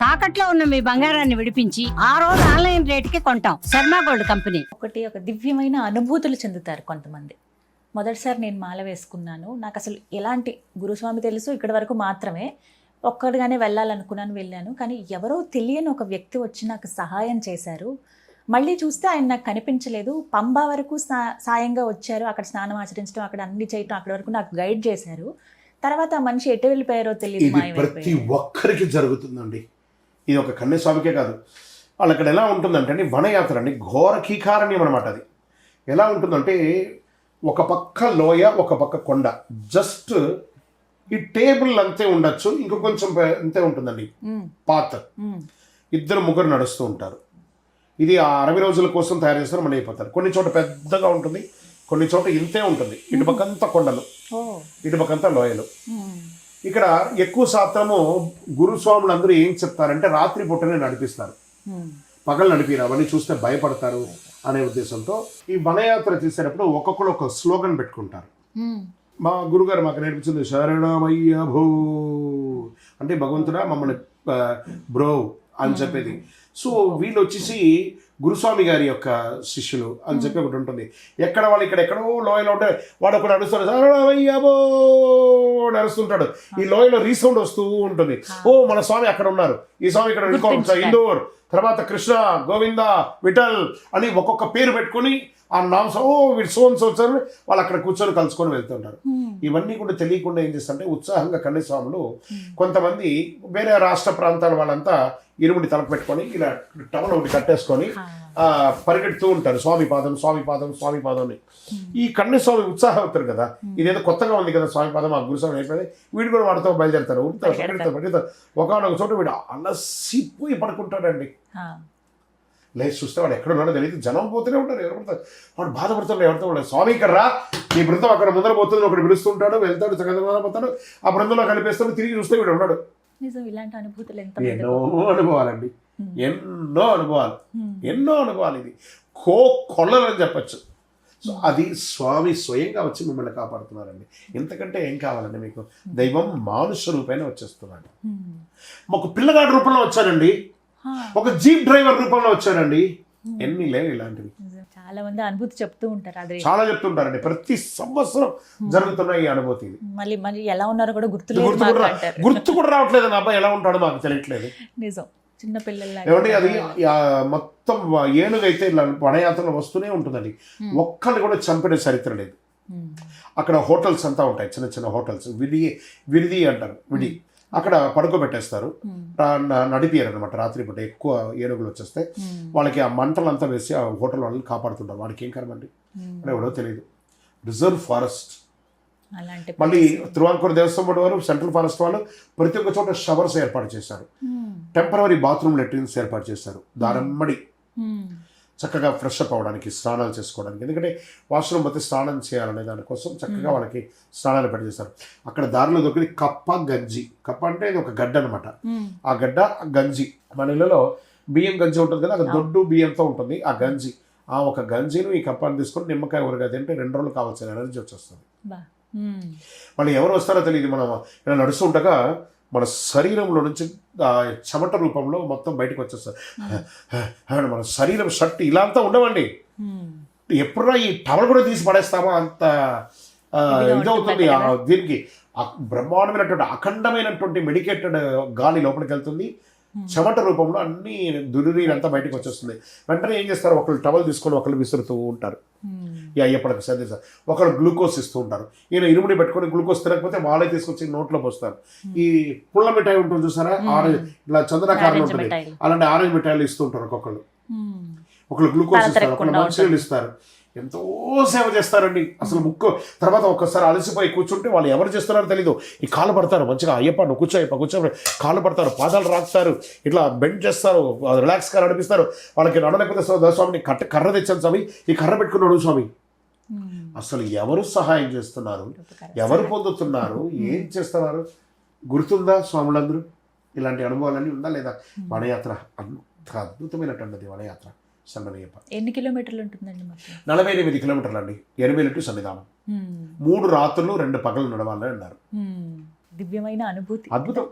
తాకట్లో ఉన్న మీ బంగారాన్ని విడిపించి ఆ రోజు ఆన్లైన్ రేటుకి కొంటాం. Sharma gold company. ఒక దివ్యమైన అనుభూతులు చెందుతారు కొంతమంది. మొదటిసారి నేను మాల వేసుకున్నాను, నాకు అసలు ఎలాంటి గురుస్వామి తెలుసు ఇక్కడి వరకు మాత్రమే, ఒక్కడిగానే వెళ్ళాలనుకున్నాను, వెళ్ళాను. కానీ ఎవరో తెలియని ఒక వ్యక్తి వచ్చి నాకు సహాయం చేశారు. మళ్ళీ చూస్తే ఆయన నాకు కనిపించలేదు. పంబా వరకు సాయంగా వచ్చారు, అక్కడ స్నానం ఆచరించడం, అక్కడ అన్ని చేయటం, అక్కడి వరకు నాకు గైడ్ చేశారు. తర్వాత ఆ మనిషి ఎటు వెళ్ళిపోయారో తెలియదు. ప్రతి ఒక్కరికి జరుగుతుందండి. ఇది ఒక కన్యస్వామికే కాదు, వాళ్ళు అక్కడ ఎలా ఉంటుందంటే అండి, వనయాత్ర అండి, ఘోర కీకారణ్యం అనమాట. అది ఎలా ఉంటుందంటే ఒక పక్క లోయ, ఒక పక్క కొండ, జస్ట్ ఈ టేబుల్ అంతే ఉండొచ్చు, ఇంకో కొంచెం అంతే ఉంటుందండి పాత్. ఇద్దరు ముగ్గురు నడుస్తూ ఉంటారు. ఇది ఆ 60 రోజుల కోసం తయారు చేస్తారు, మళ్ళీ అయిపోతారు. కొన్ని చోట పెద్దగా ఉంటుంది, కొన్ని చోట ఇంతే ఉంటుంది. ఇటుపక్కంతా కొండలు, ఇటుపక్కంతా లోయలు. ఇక్కడ ఎక్కువ శాతము గురుస్వాములు అందరూ ఏం చెప్తారంటే రాత్రి పూటనే నడిపిస్తారు, పగలు నడిపిరా, అవన్నీ చూస్తే భయపడతారు అనే ఉద్దేశంతో ఈ వనయాత్ర చేసేటప్పుడు ఒక్కొక్కరు ఒక స్లోగన్ పెట్టుకుంటారు. మా గురుగారు మాకు నేర్పించింది శరణమయ్య భో అంటే భగవంతుడా మమ్మల్ని బ్రో అని చెప్పేది. సో వీళ్ళు వచ్చేసి గురుస్వామి గారి యొక్క శిష్యులు అని చెప్పి ఒకటి ఉంటుంది. ఎక్కడ వాళ్ళు ఇక్కడ ఎక్కడో లోయలో ఉంటే వాడు ఒకటి నడుస్తాడు, శరణమయ్యబో నడుస్తుంటాడు. ఈ లోయలో రీసౌండ్ వస్తూ ఉంటుంది. ఓ మన స్వామి అక్కడ ఉన్నారు, ఈ స్వామి ఇక్కడ ఇందోర్, తర్వాత కృష్ణ, గోవింద, విఠల్ అని ఒక్కొక్క పేరు పెట్టుకొని ఆ నామ్స్, ఓ వీడు సోన్స్ వచ్చారు, వాళ్ళు అక్కడ కూర్చొని కలుసుకొని వెళ్తుంటారు. ఇవన్నీ కూడా తెలియకుండా ఏం చేస్తారంటే ఉత్సాహంగా కన్యస్వాములు కొంతమంది వేరే రాష్ట్ర ప్రాంతాల వాళ్ళంతా ఇరుముడి తలకు పెట్టుకొని ఇలా టవల్ ఒకటి కట్టేసుకొని పరిగెడుతూ ఉంటారు, స్వామి పాదం స్వామి పాదం స్వామి పాదం అని. ఈ కన్యస్వామి ఉత్సాహం అవుతారు కదా, ఇదేదో కొత్తగా ఉంది కదా స్వామి పాదం, ఆ గురుస్వామి అయిపోయింది, వీడు కూడా వాడితో బయలుదేరుతారు, పరిగెడతారు. ఒకనొక చోట వీడు అలసిపోయి పడుకుంటాడండి. లేదు చూస్తే వాడు ఎక్కడ ఉన్నాడో తెలియదు, జనం పోతూనే ఉంటారు, ఎవరు పడతారు, వాడు బాధపడుతున్నాడు, ఎవరితో ఉంటాడు. స్వామి ఇక్కడ రా, ఈ బృందం అక్కడ ముందర పోతుంది, ఒకటి పిలుస్తుంటాడు, వెళ్తాడు, చక్కగా పోతాడు, ఆ బృందంలో కలిపేస్తాడు, తిరిగి చూస్తే వీడు ఉన్నాడు. ఇలాంటి అనుభూతులు ఎన్నో అనుభవాలండి, ఎన్నో అనుభవాలు, ఎన్నో అనుభవాలు. ఇది కొల్లలని చెప్పచ్చు. సో అది స్వామి స్వయంగా వచ్చి మిమ్మల్ని కాపాడుతున్నారండి. ఇంతకంటే ఏం కావాలండి మీకు? దైవం మానుష రూపేణ వచ్చేస్తున్నాడు. ఒక పిల్లగాడి రూపంలో వచ్చారండి, ఒక జీప్ డ్రైవర్ రూపంలో వచ్చారండి. ఎన్ని లేవు ఇలాంటివి. చాలా మంది అనుభూతి చెప్తూ ఉంటారు, అదే చాలా చెప్తుంటారండి. ప్రతి సంవత్సరం జరుగుతున్న ఈ అనుభూతి. మళ్ళీ ఎలా ఉన్నారో కూడా గుర్తు కూడా రావట్లేదు. నా అబ్బాయి ఎలా ఉంటాడో మాకు తెలియట్లేదు. నిజం, చిన్న పిల్లలు ఏమంటే అది మొత్తం ఏనుగైతే ఇలా వనయాత్రలో వస్తూనే ఉంటుందండి. ఒక్కరిని కూడా చంపిన చరిత్ర లేదు. అక్కడ హోటల్స్ అంతా ఉంటాయి, చిన్న చిన్న హోటల్స్, విడిది అంటారు, విడి. అక్కడ పడుకోబెట్టేస్తారు, నడిపియారు అనమాట. రాత్రిపూట ఎక్కువ ఏనుగులు వచ్చేస్తే వాళ్ళకి ఆ మంటలంతా వేసి ఆ హోటల్ వాళ్ళని కాపాడుతుంటారు. వాడికి ఏం కరమండి అంటే ఎవడో తెలియదు. Reserve forest. మళ్ళీ తిరువాంకూరు దేవస్థానం బోర్డు వారు, సెంట్రల్ ఫారెస్ట్ వాళ్ళు ప్రతి ఒక్క చోట షవర్స్ ఏర్పాటు చేశారు, టెంపరరీ బాత్రూమ్ లెట్రిన్స్ ఏర్పాటు చేశారు. దారమ్మడి చక్కగా ఫ్రెష్ అప్ అవ్వడానికి, స్నానాలు చేసుకోవడానికి. ఎందుకంటే వాష్రూమ్ పోతే స్నానం చేయాలనే దానికోసం చక్కగా వాళ్ళకి స్నానాలు పెట్టేస్తారు. అక్కడ దారిలో దొరికింది కప్ప గంజి. కప్ప అంటే ఇది ఒక గడ్డ అనమాట. ఆ గడ్డ గంజి, మన ఇళ్ళలో బియ్యం గంజి ఉంటుంది కదా, అది దొడ్డు బియ్యంతో ఉంటుంది ఆ గంజి. ఆ ఒక గంజిను ఈ కప్పని తీసుకొని నిమ్మకాయ ఊరగా తింటే 2 రోజులు కావాల్సిన ఎనర్జీ వచ్చేస్తుంది. మళ్ళీ ఎవరు వస్తారో తెలియదు. మనం ఇలా నడుస్తుండగా మన శరీరంలో నుంచి చెమట రూపంలో మొత్తం బయటకు వచ్చేస్తారు. మన శరీరం షర్ట్ ఇలా అంతా ఉండవండి. ఎప్పుడైనా ఈ టవల్ కూడా తీసి పడేస్తామో అంత ఇదవుతుంది. దీనికి బ్రహ్మాండమైనటువంటి అఖండమైనటువంటి మెడికేటెడ్ గాలి లోపలికి వెళ్తుంది. చెమట రూపంలో అన్ని దుర్నీరంతా బయటకు వచ్చేస్తుంది. వెంటనే ఏం చేస్తారు, ఒకళ్ళు టవల్ తీసుకొని ఒకళ్ళు విసురుతూ ఉంటారు. ఈ అయ్యప్పటికి సర్ది ఒకళ్ళు గ్లూకోజ్ ఇస్తూ ఉంటారు. ఈయన ఇరుముడి పెట్టుకొని గ్లూకోజ్ తినకపోతే వాళ్ళే తీసుకొచ్చి నోట్లో పోస్తారు. ఈ పుల్ల మిఠాయి ఉంటుంది చూసారా, ఆరెంజ్ ఇలా చందనాకారంలో ఉంటుంది, అలాంటి ఆరెంజ్ మిఠాయిలు ఇస్తూ ఉంటారు ఒక్కొక్కళ్ళు. ఒకళ్ళు గ్లూకోజ్ ఇస్తారు, ఒకళ్ళు మంచినీళ్ళు ఇస్తారు. ఎంతో సేవ చేస్తారండి అసలు. ముక్కు తర్వాత ఒక్కసారి అలసిపోయి కూర్చుంటే వాళ్ళు ఎవరు చేస్తున్నారో తెలీదు. ఈ కాళ్ళు పడతారు మంచిగా, అయ్యప్ప నువ్వు కూర్చో, అయ్యప్ప కూర్చో, కాళ్ళు పడతారు, పాదాలు రాకుతారు, ఇట్లా బెండ్ చేస్తారు, రిలాక్స్గా నడిపిస్తారు. వాళ్ళకి నడలేకపోతే స్వామిని కర్ర తెచ్చాను స్వామి, ఈ కర్ర పెట్టుకున్నాడు స్వామి. అసలు ఎవరు సహాయం చేస్తున్నారు, ఎవరు పొందుతున్నారు, ఏం చేస్తున్నారు గుర్తుందా స్వాములందరూ? ఇలాంటి అనుభవాలన్నీ ఉందా లేదా? వనయాత్ర అంత అద్భుతమైనటువంటిది వనయాత్ర. సన్నయ్యప్ప ఎన్ని కిలోమీటర్లు ఉంటుందండి? 48 కిలోమీటర్లు అండి. ఎనిమిది టు సన్నిధానం. 3 రాత్రులు 2 పగలు నడవాలని అన్నారు. దివ్యమైన అనుభూతి. అద్భుతం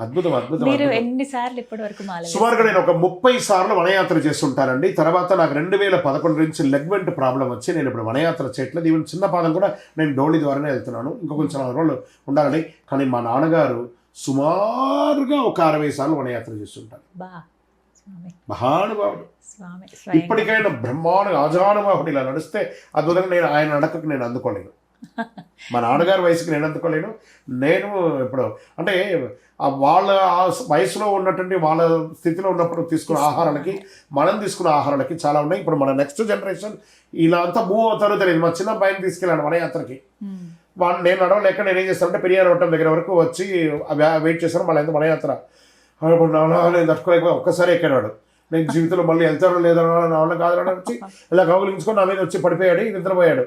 అద్భుతం అద్భుతం మీరు అద్భుతం. ఎన్నిసార్లు ఇప్పటి వరకు మాల సుమారుగా నేను ఒక 30 సార్లు వనయాత్ర చేస్తుంటానండి. తర్వాత నాకు 2011 నుంచి లెగ్మెంట్ ప్రాబ్లం వచ్చి నేను ఇప్పుడు వనయాత్ర చేయట్లేదు. ఈవెన్ చిన్న పాదం కూడా నేను డోళి ద్వారానే వెళ్తున్నాను. ఇంకా కొంచెం రోజులు ఉండాలని. కానీ మా నాన్నగారు సుమారుగా ఒక 60 సార్లు వనయాత్ర చేస్తుంటారు. బా స్వామి మహానుభావుడు. స్వామి స్వయంగా. ఇప్పటికైనా బ్రహ్మాండ ఆజానుభావుడు. ఇలా నడిస్తే అద్భుతంగా నేను ఆయన నడకకు నేను అందుకోలేను. మా నాన్నగారి వయసుకి నేను అందుకోలేను. నేను ఇప్పుడు అంటే వాళ్ళ ఆ వయసులో ఉన్నటువంటి వాళ్ళ స్థితిలో ఉన్నప్పుడు తీసుకున్న ఆహారాలకి మనం తీసుకున్న ఆహారాలకి చాలా ఉన్నాయి. ఇప్పుడు మన నెక్స్ట్ జనరేషన్ ఇలా అంతా మూవ్ అవుతారో తెలియదు. మా చిన్న అబ్బాయిని తీసుకెళ్ళాను వనయాత్రకి. నేను నడవలేక నేనేం చేస్తానంటే పెరియార్ హోటల్ దగ్గర వరకు వచ్చి వెయిట్ చేశాను. మళ్ళీ ఎంత వనయాత్ర నేను తట్టుకోలేకపోయి ఒక్కసారి ఎక్కాడు. నేను జీవితంలో మళ్ళీ వెళ్తానో లేదో నా వల్ల కాదు వచ్చి ఇలా కౌగులించుకొని నా మీద వచ్చి పడిపోయాడు, నిద్రపోయాడు.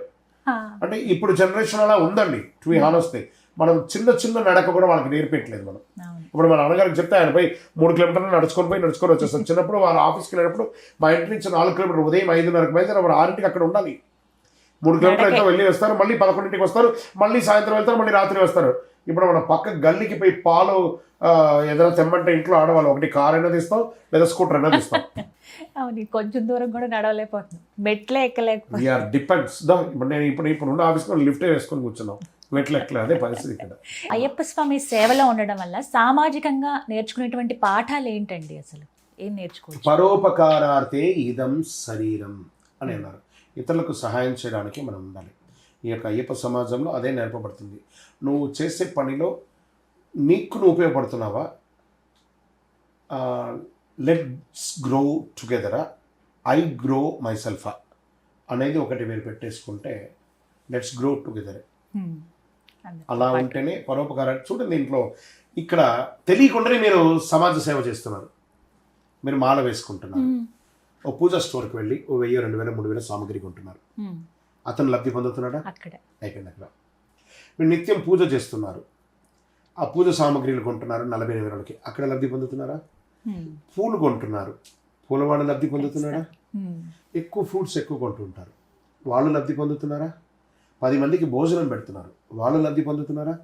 అంటే ఇప్పుడు జనరేషన్ అలా ఉందండి. టు బి హానెస్ట్, మనం చిన్న చిన్న నడక కూడా వాళ్ళకి నేర్పించలేదు. మనం ఇప్పుడు మా నాన్నగారికి చెప్తే ఆయన పోయి 3 కిలోమీటర్లు నడుచుకొని వచ్చేస్తాం. చిన్నప్పుడు వాళ్ళ ఆఫీస్కి వెళ్ళినప్పుడు మా ఇంటి నుంచి 4 కిలోమీటర్లు ఉదయం 5:30కి వెళ్తే అప్పుడు 6ంటికి అక్కడ ఉండాలి. 3 కిలోమీటర్లు అయితే వెళ్ళి వస్తారు, మళ్ళీ 11ంటికి వస్తారు, మళ్ళీ సాయంత్రం వెళ్తారు, మళ్ళీ రాత్రి వస్తారు. ఇప్పుడు మన పక్క గల్లీకి పోయి పాలు ఏదైనా తెమ్మంటే ఇంట్లో ఆడవాళ్ళు ఒకటి కార్ అయినా తీస్తాం లేదా స్కూటర్ అయినా తీస్తాం. అవును, కొంచెం దూరం కూడా నడవలేకపోతున్నాం, మెట్లే ఎక్కలేకపోతున్నాం. డిపెండ్స్. ఇప్పుడు నేను ఇప్పుడు ఉన్న ఆఫీస్లో లిఫ్టే వేసుకొని కూర్చున్నాం, మెట్లు ఎక్కలే. అదే పరిస్థితి ఇక్కడ. అయ్యప్ప స్వామి సేవలో ఉండడం వల్ల సామాజికంగా నేర్చుకునేటువంటి పాఠాలు ఏంటండి? అసలు ఏం నేర్చుకోవచ్చు? పరోపకారార్థే ఇదం శరీరం అని అన్నారు. ఇతరులకు సహాయం చేయడానికి మనం ఉండాలి. ఈ యొక్క అయ్యప్ప సమాజంలో అదే నేర్పబడుతుంది. నువ్వు చేసే నీకు నువ్వు ఉపయోగపడుతున్నావా? లెట్స్ గ్రో టుగెదరా, ఐ గ్రో మై సెల్ఫా అనేది ఒకటి మీరు పెట్టేసుకుంటే లెట్స్ గ్రో టుగెదర్. అలా ఉంటేనే పరోపకారాన్ని. చూడండి, దీంట్లో ఇక్కడ తెలియకుండానే మీరు సమాజ సేవ చేస్తున్నారు. మీరు మాల వేసుకుంటున్నారు, ఓ పూజా స్టోర్కి వెళ్ళి ఓ 1000, 2000, 3000 సామగ్రి కొంటున్నారు. అతను లబ్ధి పొందుతున్నాడా? అయిపోయింది అక్కడ. మీరు నిత్యం పూజ చేస్తున్నారు, ఆ పూజ సామగ్రిలు కొంటున్నారు 40,000 వేలకి, అక్కడ లబ్ధి పొందుతున్నారా? పూలు కొంటున్నారు, పూలవాళ్ళు లబ్ధి పొందుతున్నారా? ఎక్కువ ఫ్రూట్స్ ఎక్కువ కొంటుంటారు, వాళ్ళు లబ్ధి పొందుతున్నారా? 10 మందికి భోజనం పెడుతున్నారు, వాళ్ళు లబ్ధి పొందుతున్నారా?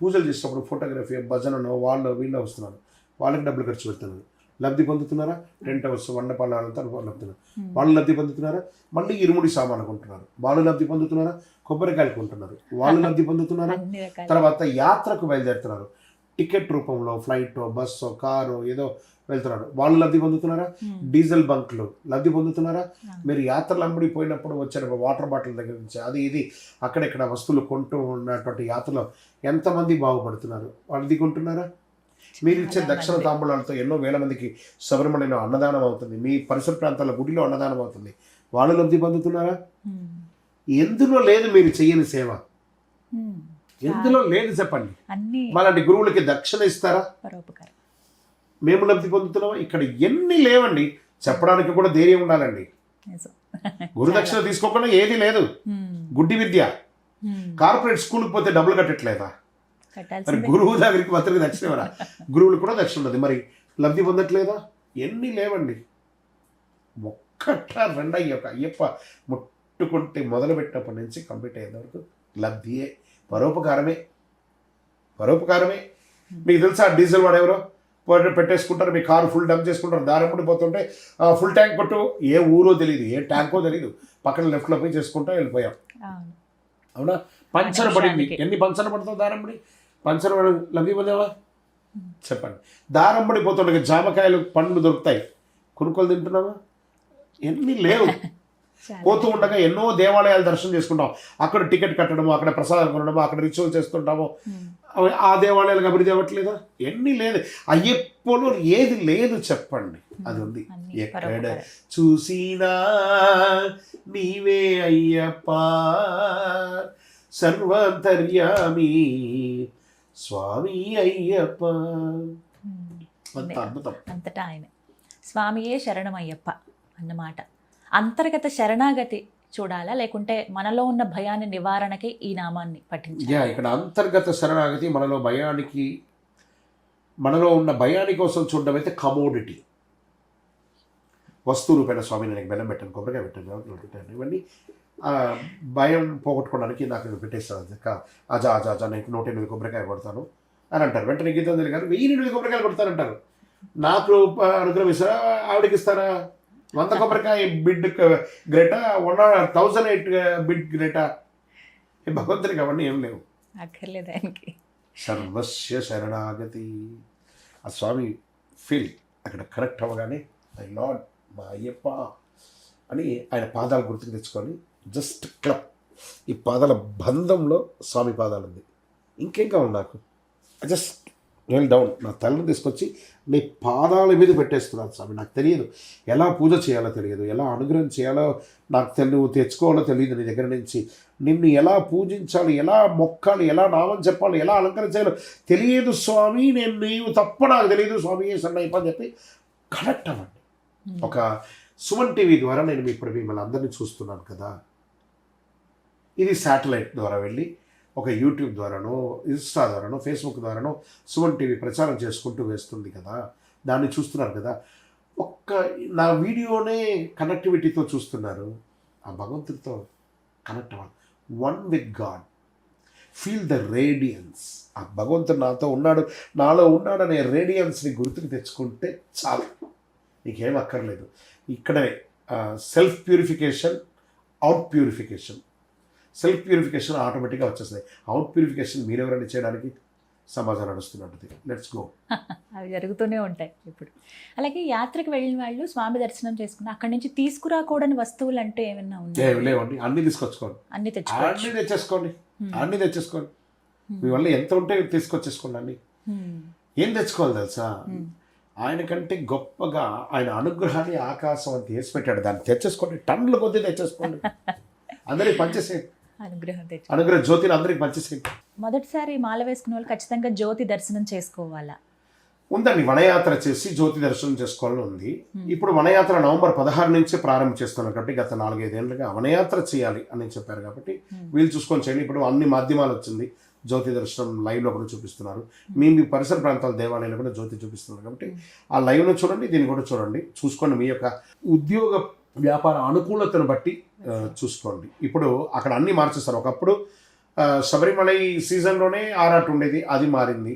పూజలు చేసినప్పుడు ఫోటోగ్రఫీ, భజనను వాళ్ళు వీళ్ళు వస్తున్నారు, వాళ్ళకి డబ్బులు ఖర్చు పెడుతున్నారు, లబ్ధి పొందుతున్నారా? టెంట్ హౌస్, వండపాలు అంతా లబ్ధున్నారు, వాళ్ళు లబ్ధి పొందుతున్నారా? మళ్ళీ ఇరుముడి సామాన్లు కొంటున్నారు, వాళ్ళు లబ్ధి పొందుతున్నారా? కొబ్బరికాయలు కొంటున్నారు, వాళ్ళు లబ్ధి పొందుతున్నారా? తర్వాత యాత్రకు బయలుదేరుతున్నారు, టికెట్ రూపంలో ఫ్లైట్, బస్సు, కారు ఏదో వెళ్తున్నారు, వాళ్ళు లబ్ధి పొందుతున్నారా? డీజిల్ బంక్లు లబ్ధి పొందుతున్నారా? మీరు యాత్రలు అమ్ముడి పోయినప్పుడు వచ్చే వాటర్ బాటిల్ దగ్గర నుంచి అది ఇది అక్కడెక్కడ వస్తువులు కొంటూ ఉన్నటువంటి యాత్రలో ఎంతమంది బాగుపడుతున్నారు? వాళ్ళది కొంటున్నారా? మీరు ఇచ్చే దక్షిణ తాంబూలాలతో ఎన్నో వేల మందికి శబరిమలలో అన్నదానం అవుతుంది, మీ పరిసర ప్రాంతాల గుడిలో అన్నదానం అవుతుంది, వాళ్ళు లబ్ధి పొందుతున్నారా? ఎందులో లేదు మీరు చెయ్యని సేవ? ఎందులో లేదు చెప్పండి. అలాంటి గురువులకి దక్షిణ ఇస్తారా? మేము లబ్ధి పొందుతున్నామా? ఇక్కడ ఎన్ని లేవండి, చెప్పడానికి కూడా ధైర్యం ఉండాలండి. గురుదక్షిణ తీసుకోకుండా ఏది లేదు. గుడ్డి విద్య. కార్పొరేట్ స్కూల్కి పోతే డబ్బులు కట్టట్లేదా? మరి గురువు దగ్గరికి మాత్రమే దక్షిణ ఇవ్వరా? గురువులు కూడా దక్షిణ ఉన్నది, మరి లబ్ధి పొందట్లేదా? ఎన్ని లేవండి. ఒక్కట రెండ అయ్యప్ప ముట్టుకుంటే మొదలుపెట్టినప్పటి నుంచి కంప్లీట్ అయ్యేంత వరకు లబ్ధియే, పరోపకారమే. పరోపకారమే. మీకు తెలుసా డీజిల్ వాడు ఎవరో పెట్టేసుకుంటారు, మీ కారు ఫుల్ డంప్ చేసుకుంటారు, దారి పడిపోతుంటే ఫుల్ ట్యాంక్ కొట్టు, ఏ ఊరో తెలియదు, ఏ ట్యాంకో తెలియదు, పక్కన లెఫ్ట్లో పోయి చేసుకుంటా వెళ్ళిపోయాం. అవునా? పంచర్ పడింది, ఎన్ని పంచర్ పడతావు దారం పడి? పంచర్ లబ్ధి పొందేవా? చెప్పండి. దారం పడిపోతుండే జామకాయలు, పండ్లు దొరుకుతాయి, కొనుక్కోలు తింటున్నావా? ఎన్ని లేవు. పోతూ ఉండగా ఎన్నో దేవాలయాలు దర్శనం చేసుకుంటాం, అక్కడ టికెట్ కట్టడము, అక్కడ ప్రసాదం కొనడము, అక్కడ రిచువల్ చేస్తుంటాము, ఆ దేవాలయాలకు అభివృద్ధి అవ్వట్లేదా? ఎన్ని లేదు. అయ్యప్పలో ఏది లేదు చెప్పండి? అది ఉంది. ఎక్కడ చూసినా నీవే అయ్యప్ప, సర్వాంతర్యామి స్వామి అయ్యప్ప. అద్భుతం. అంతటా ఆయన స్వామియే శరణమయ్యప్ప అన్నమాట. అంతర్గత శరణాగతి చూడాలా, లేకుంటే మనలో ఉన్న భయాన్ని నివారణకి ఈ నామాన్ని పఠించాలి? ఇక్కడ అంతర్గత శరణాగతి, మనలో ఉన్న భయాని కోసం చూడడం అయితే కమోడిటీ. వస్తువు రూపైన స్వామి నేను బెల్లం పెట్టాను, కొబ్బరికాయ పెట్టాను, ఇవన్నీ భయం పోగొట్టుకోవడానికి నాకు పెట్టేస్తాను. అజా అజా అజా నేను 108 కొబ్బరికాయ కొడతాను, అని అంటారు. వెంటనే గీతాంజలి గారు 1008 కొబ్బరికాయలు కొడతారంటారు. నాకు అనుగ్రహం ఇస్తారా, ఆవిడకి ఇస్తారా? 100 కొబ్బరికాయ బిడ్ గ్రేటా, 1008 బిడ్ గ్రేటా? భగవంతుడికి అవన్నీ ఏం లేవు. అక్కర్లేదు ఆయనకి. సర్వస్య శరణాగతి. ఆ స్వామి ఫీల్ అక్కడ కరెక్ట్ అవ్వగానే మై లార్డ్, మా అయ్యప్ప అని ఆయన పాదాలు గుర్తుకు తెచ్చుకొని జస్ట్ క్లబ్, ఈ పాదాల బంధంలో స్వామి పాదాలు ఉంది. ఇంకేం కావాలి నాకు? జస్ట్ నెల్ డౌన్, నా తలను తీసుకొచ్చి నీ పాదాల మీద పెట్టేస్తున్నాను స్వామి. నాకు తెలియదు ఎలా పూజ చేయాలో, తెలియదు ఎలా అనుగ్రహం చేయాలో, నాకు నువ్వు తెచ్చుకోవాలో తెలియదు. నీ దగ్గర నుంచి నిన్ను ఎలా పూజించాలి, ఎలా మొక్కాలి, ఎలా నామం చెప్పాలి, ఎలా అలంకరించాలో తెలియదు స్వామి. నీవు తప్ప నాకు తెలియదు స్వామి సన్నయ్యప్ప అని చెప్పి కనెక్ట్ అవ్వండి. ఒక సుమన్ టీవీ ద్వారా నేను ఇప్పుడు మిమ్మల్ని అందరినీ చూస్తున్నాను కదా, ఇది శాటిలైట్ ద్వారా వెళ్ళి ఒక యూట్యూబ్ ద్వారానో, ఇన్స్టా ద్వారానో, ఫేస్బుక్ ద్వారానో సుమన్ టీవీ ప్రచారం చేసుకుంటూ వేస్తుంది కదా, దాన్ని చూస్తున్నారు కదా. ఒక్క నా వీడియోనే కనెక్టివిటీతో చూస్తున్నారు. ఆ భగవంతుడితో కనెక్ట్ అవ్వాలి. One with God, feel the radiance. ఆ భగవంతుడు నాతో ఉన్నాడు, నాలో ఉన్నాడనే రేడియన్స్ని గుర్తుకు తెచ్చుకుంటే చాలు, నీకేం అక్కర్లేదు. ఇక్కడే self purification, out purification. Self purification ఆటోమేటిక్గా వచ్చేస్తుంది. అవుట్ ప్యూరిఫికేషన్ మీరెవరైనా చేయడానికి సమాజం నడుస్తున్నట్టు. Let's go. అవి జరుగుతూనే ఉంటాయి ఇప్పుడు. అలాగే యాత్రకు వెళ్ళిన వాళ్ళు స్వామి దర్శనం చేసుకుని అక్కడి నుంచి తీసుకురాకూడని వస్తువులు అంటే ఏమైనా ఉన్నాయి? లేవండి, అన్నీ తీసుకొచ్చుకోండి, అన్ని తెచ్చేసుకోండి, అన్నీ తెచ్చేసుకోండి. మీ వల్ల ఎంత ఉంటే తీసుకొచ్చేసుకోండి అన్నీ. ఏం తెచ్చుకోవాలి తెలుసా? ఆయన కంటే గొప్పగా ఆయన అనుగ్రహాన్ని ఆకాశం అంత వేసి పెట్టాడు. దాన్ని తెచ్చేసుకోండి, టన్నుల కొద్దీ తెచ్చేసుకోండి, అందరికి పంచేసేయండి. అనుగ్రహ జ్యోతిని అందరికి పంచేసేయండి. మొదటిసారి మాల వేసుకున్న వాళ్ళు ఖచ్చితంగా జ్యోతి దర్శనం చేసుకోవాలా? ఉందండి, వనయాత్ర చేసి జ్యోతి దర్శనం చేసుకోవాలని ఉంది. ఇప్పుడు వనయాత్ర నవంబర్ 16 నుంచే ప్రారంభించేస్తున్నారు కాబట్టి గత 4-5 ఏళ్ళుగా వనయాత్ర చేయాలి అని చెప్పారు కాబట్టి వీళ్ళు చూసుకొని చేయండి. ఇప్పుడు అన్ని మాధ్యమాలు వచ్చింది, జ్యోతి దర్శనం లైవ్లో కూడా చూపిస్తున్నారు. మీ పరిసర ప్రాంతాల దేవాలయాలు కూడా జ్యోతి చూపిస్తున్నారు కాబట్టి ఆ లైవ్ను చూడండి, దీన్ని కూడా చూడండి. చూసుకోండి, మీ యొక్క ఉద్యోగ వ్యాపార అనుకూలతను బట్టి చూసుకోండి. ఇప్పుడు అక్కడ అన్నీ మార్చేస్తారు. ఒకప్పుడు శబరిమలై సీజన్లోనే ఆరాట ఉండేది, అది మారింది.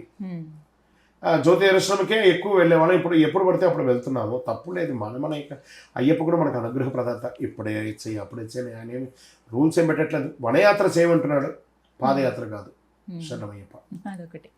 జ్యోతి దర్శనంకే ఎక్కువ వెళ్ళేవాళ్ళం, ఇప్పుడు ఎప్పుడు పడితే అప్పుడు వెళ్తున్నాము. తప్పు లేదు, మన అయ్యప్ప కూడా మనకు అనుగ్రహ ప్రదాత. ఇప్పుడే చేయి అప్పుడే చేయి, ఆయన ఏమి రూల్స్ ఏం పెట్టట్లేదు. వనయాత్ర చేయమంటున్నాడు, పాదయాత్ర కాదు. శరణమయ్యప్ప. అదొకటి.